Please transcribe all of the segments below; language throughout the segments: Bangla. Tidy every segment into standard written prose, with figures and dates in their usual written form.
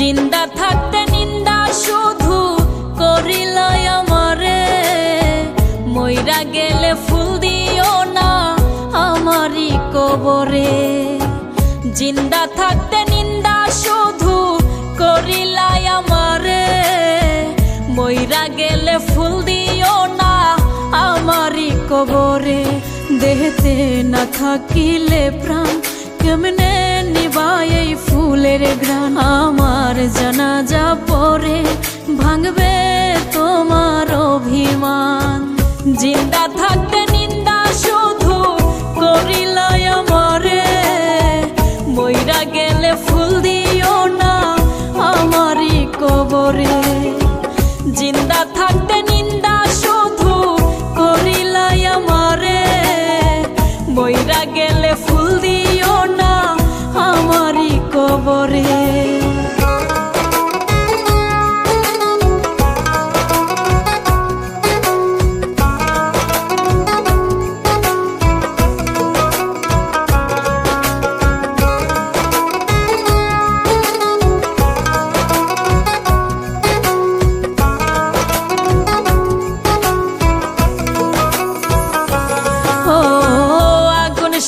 জিন্দা থাকতে নিন্দা শুধু করিলাই আমারে, মইরা গেলে ফুল দিও না আমারই কবরে। জিন্দা থাকতে নিন্দা শুধু করিলাই আমারে, মইরা গেলে ফুল দিও না আমারই কবরে। দেহতে না থাকিলে প্রাণ কেমনে নিবাই এই ফুলের ঘ্রাণ, আমার জানাজা পরে ভাঙবে তোমার অভিমান। জিন্দা থাকতে নিন্দা শুধু করিলাই আমারে, মইরা গেলে ফুল দিও না আমারই কবরে। জিন্দা থাকতে নিন্দা শুধু করিলাই আমারে, মইরা গেলে ফুল দিও না আমারই কবরে।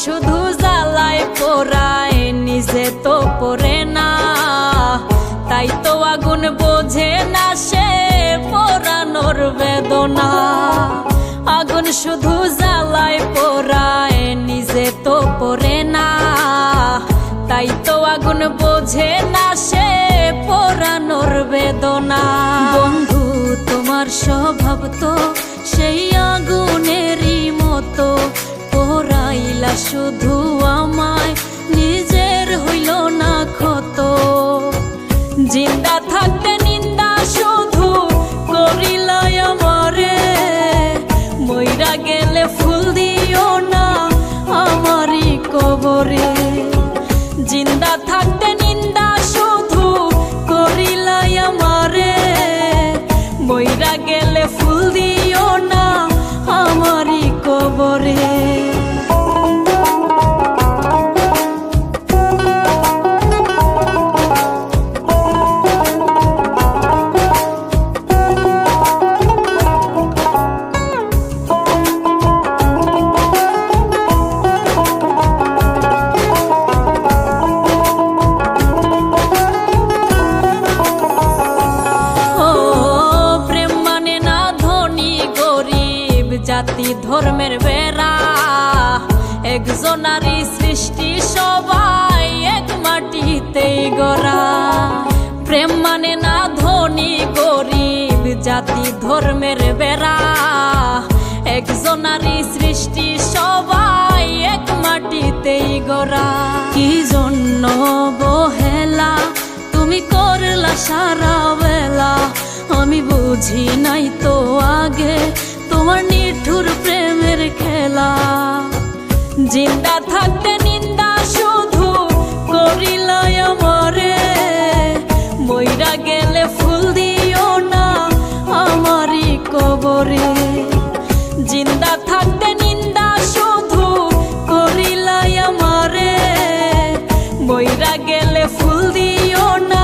শুধু জ্বালায় পোড়ায় নিজে তো পড়ে না, তাই তো আগুন বোঝে না সে পোড়ানোর বেদনা। আগুন শুধু জ্বালায় পোড়ায় নিজে তো পড়ে না, তাই তো আগুন বোঝে না সে পোড়ানোর বেদনা। বন্ধু তোমার স্বভাব তো সেই আগুনেরই মতো, পোড়াইলা শুধু আমায় নিজের হইল না ক্ষত। জিন্দা থাকতে নিন্দা শুধু করিলাই আমারে, মইরা গেলে ফুল দিও না আমারই কবরে। জিন্দা থাকতে নিন্দা শুধু করিলাই আমারে, মইরা গেলে ফুল দিও না আমারই কবরে। জাতি ধর্মের বেড়া একজনারই সৃষ্টি, সবাই এক মাটিতেই গড়া। প্রেম মানে না ধনী গরিব, জাতি ধর্মের বেড়া একজনারই সৃষ্টি, সবাই এক মাটিতেই গড়া। কি জন্য বহেলা তুমি করলা সারা বেলা, আমি বুঝি নাই তো আগে তোমার নিঠুর প্রেমের খেলা। জিন্দা থাকতে নিন্দা শুধু করিলাই আমারে, মইরা গেলে ফুল দিও না আমারই কবরে। জিন্দা থাকতে নিন্দা শুধু করিলাই আমারে, মইরা গেলে ফুল দিও না